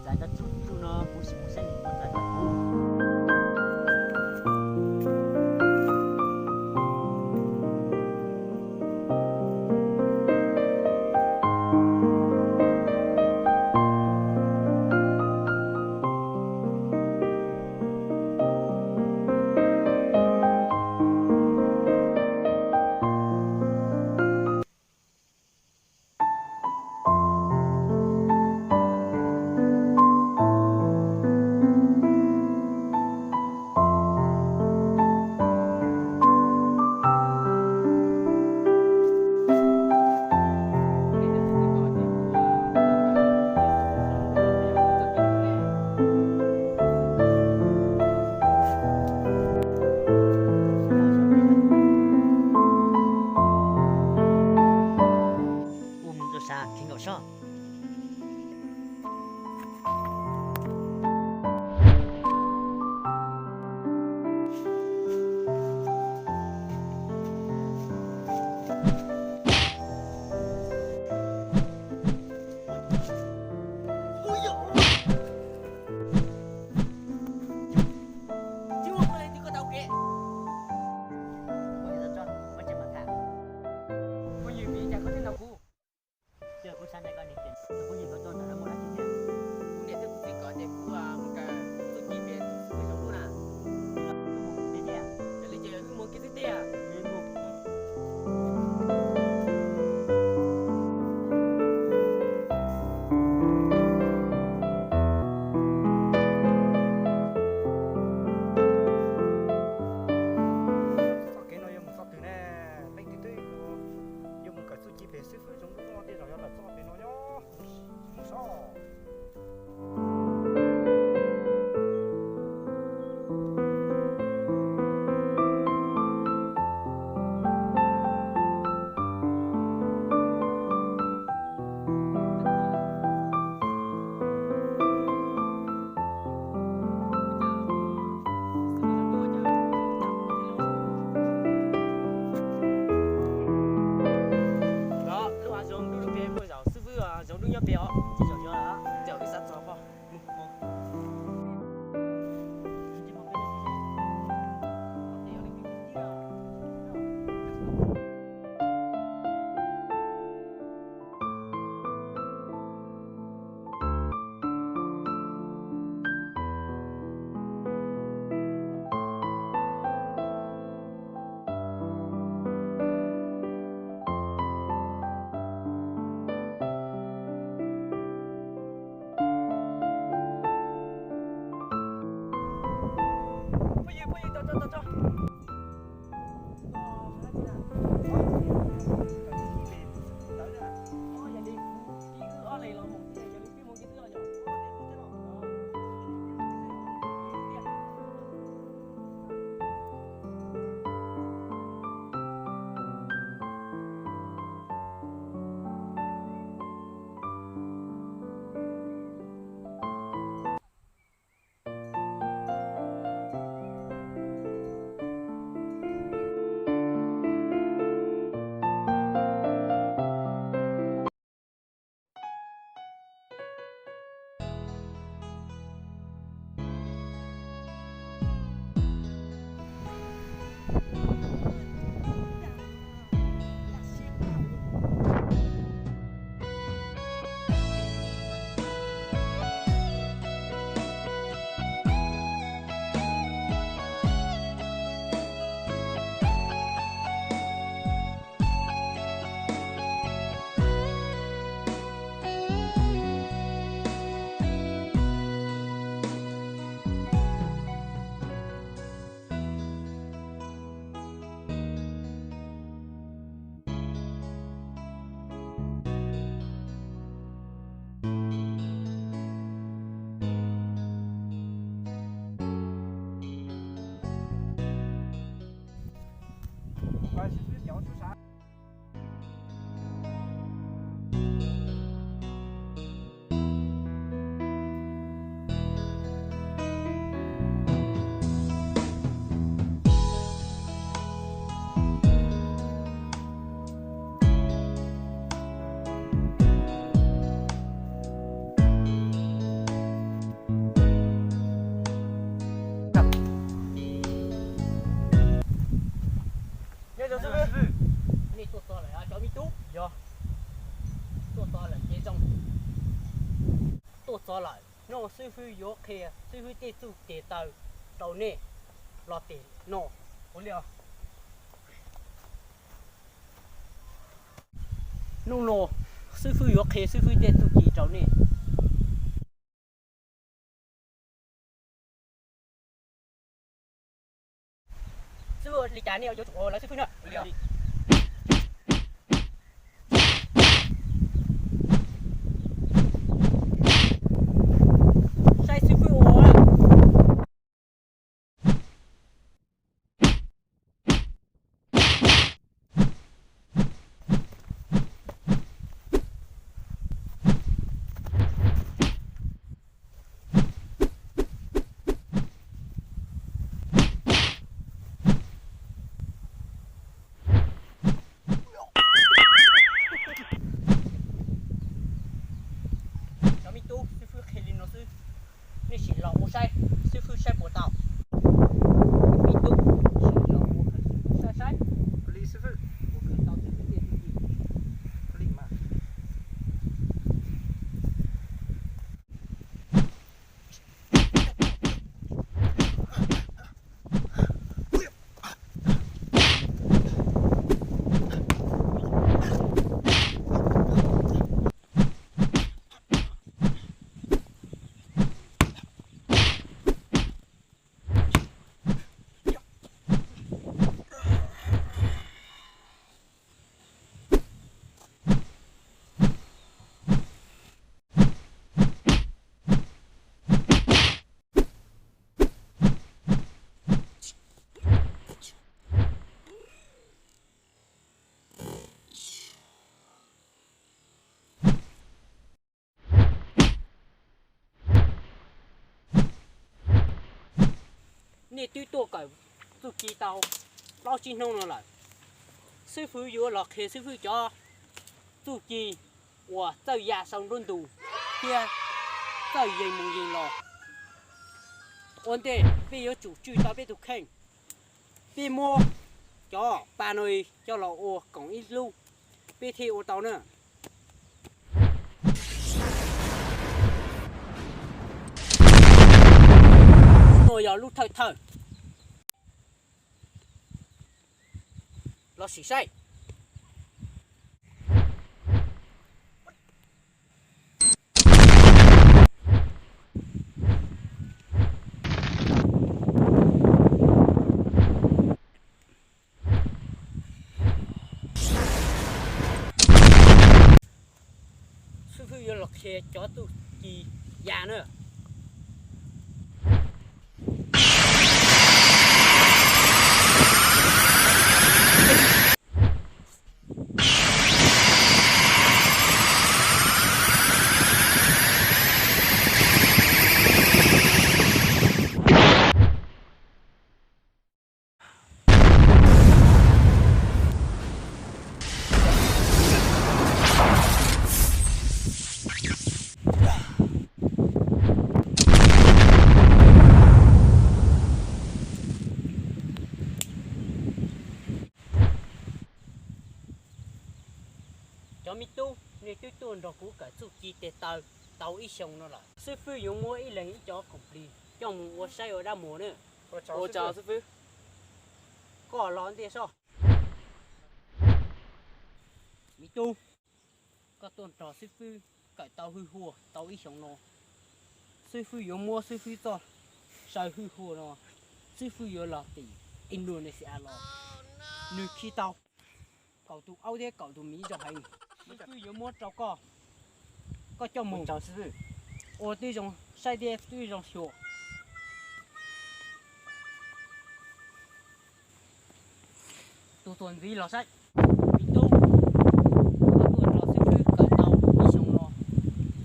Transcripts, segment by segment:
在的住处呢不是不是你不在的。我们这山挺高上。giống đúng nhau béo chỉ giống nhau đó béo cái sắt gió không tốt cho lại nó sư phụ yếu kia sư phụ tê tu tê tàu nè lọt tê nó ổn liệu nó sư phụ yếu kia sư phụ tê tu kỳ tàu nè sư phụ đi trả nè vô chỗ là sư phụ nữa sai sư phụ ổn你是老母晒，师傅晒不到。你都是老母晒晒，李师傅，我看到这个电视机，可以吗？你对多个都知道，老金弄了来。师傅有了开师傅家，自己我在nhà上轮渡，天在人蒙人了。我哋必有主住到边度看，必摸cho bà nội cho lão ô còn ít lu, biết thì ô tàu nữa. Rồi giờ lúc thời thời, nó xì say. Sư phụ giờ lọc xe cho tụi chị già nữa. Cho mi tu, nếu tôi tuần rồi cũng cả chụp chi để tàu ít xong nó là. Sư phụ dùng mua ít lần ít cho công ty, cho mua sai ở đâu mua nữa. Ô chào sư phụ. Có lon thì sao? Mi tu, có tuần trò sư phụ cái tàu hư hùa, tàu ít xong nó. Sư phụ dùng mua sư phụ cho sai hư hùa nó. Sư phụ dùng là tỷ Indonesia lo. Nếu khi tàu cậu tụ áo thế cậu tụ mỹ cho hay. Sư phụ dùng mua trâu có cho mùng. Chào sư phụ. Ô tuy rằng sai thế tuy rằng sửa. Tụ tuần gì là sai. Mi tu, có tuần trò sư phụ cái tàu ít xong nó.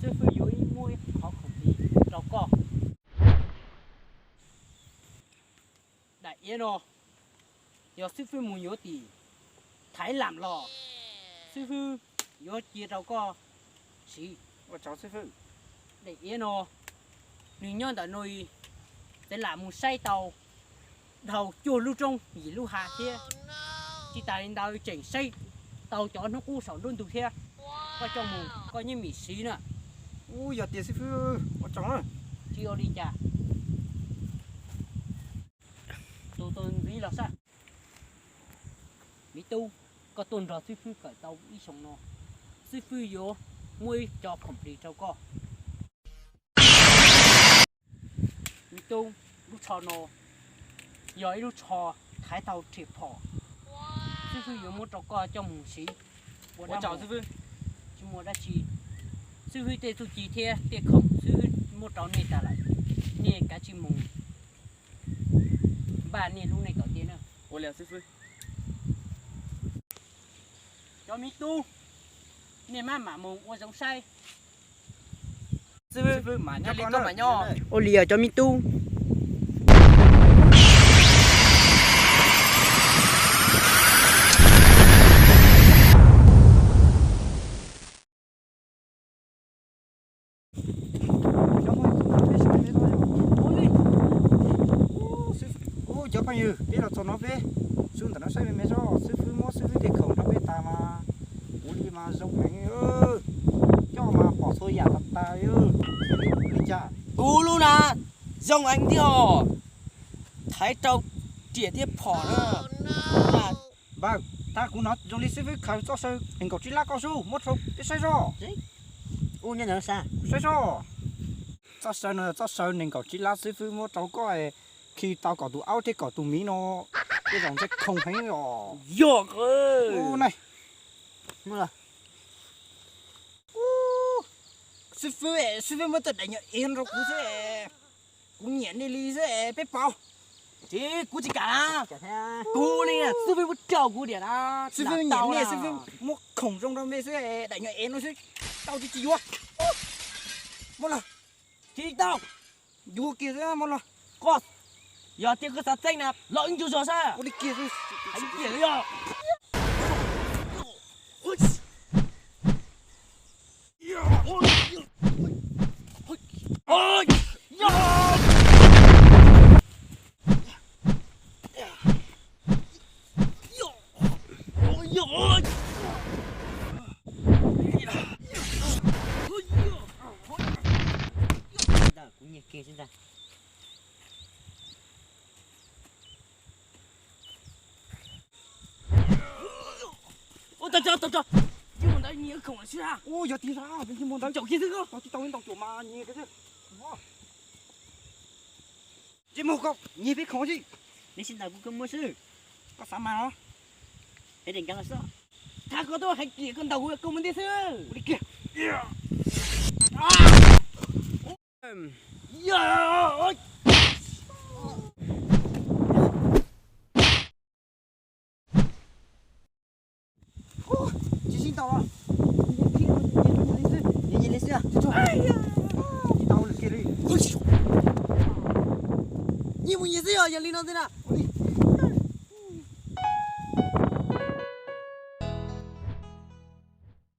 Sư phụ dùng ít mua họ không đi trâu có. Đại yên nó. Giờ sư phụ muốn nhớ thì thái làm lò sư phụ nhớ chia rau co xí Ô chào sư phụ. để yên nó người nhân tại nơi để làm một say tàu đầu chùa lưu trong gì lưu hà kia chỉ tại đến đâu chỉnh xây tàu cho nó cũ sầu luôn tụ kia có trong mù có như mì xí nữa Ui, giờ tiền sư phụ, có chồng rồi. chỉ ở đi cha tôi nghĩ là sao mỹ tu có tuần rồi sư phụ cởi tàu đi sống nó sư phụ vô mua cho complete cho co mỹ tu lúc cho nó giờ lúc cho thái tàu triệt phò sư phụ vô mua cho co cho mùng xí Có chồng sư phụ. chứ mua đã chi sư phụ tê tu chi thế tê không sư phụ mua cho này ta lại nè cả chi mùng bà nè lúc này có tiền nữa Ô liền sư phụ. cho mi tu nè mà mùng ô giống say Sư phụ, mà nhau con mà nhau. ô lìa cho mi tu Ôi, cho bao nhiêu? Biết là cho nó về. Xuống tao nó xây mẹ cho. Sư phụ mua sư phụ thì không nó về ta mà. Ôi đi mà giống mày ơi. Cho mà bỏ thôi giả tao ta ơi. Đi cha. cú luôn à dòng anh đi hò thái trâu tỉa tiếp phỏ nữa là Vâng, ta cũng nói dùng đi sư phụ khởi cho sư. Mình có chỉ lá cao su, một số cái xây rồi. u nhân nó sao Xây rồi. Cho sư mình có chỉ lá sư phụ mua cháu coi. Khi tao có tụ áo thì có tụ mí nó. Cái dòng sẽ không thấy rồi. giọt ơi Ô này. nó là Sư phụ mới tự đánh yên rồi cũng sẽ. Cũng nhện đi lý sẽ bếp bao. chứ cú chỉ cả cú này nè sư phụ trâu cú điện à Sư phụ nhện nè, sư phụ mua khổng trong đó mới sẽ đánh yên nó sẽ. Tao chỉ chỉ vô. Một là. chỉ tao Vô kia ra một là. con giờ tiếng cái sát xanh nè lợn chú giò sao Ô đi kia rồi. anh kia đi à ôi cũng như kia xin ra ôi tao nhưng mà đã nhớ không là sao Ôi giờ tí ra, bên kia muốn đánh. chỗ kia thứ không Tao chỉ tao lên tàu chỗ mà nhìn cái chứ. Chị mua không? Nhìn biết không gì? để xin tao cũng không mua sư Có sao mà nó? để định càng sao ta có tôi hay kia con tàu của công ty sư Ô đi kia. ôi Chị xin tao à? nhìn lên xưa Chị tao lên kia đi. nhìn một nhìn xưa giờ lên nó thế nào Ô đi.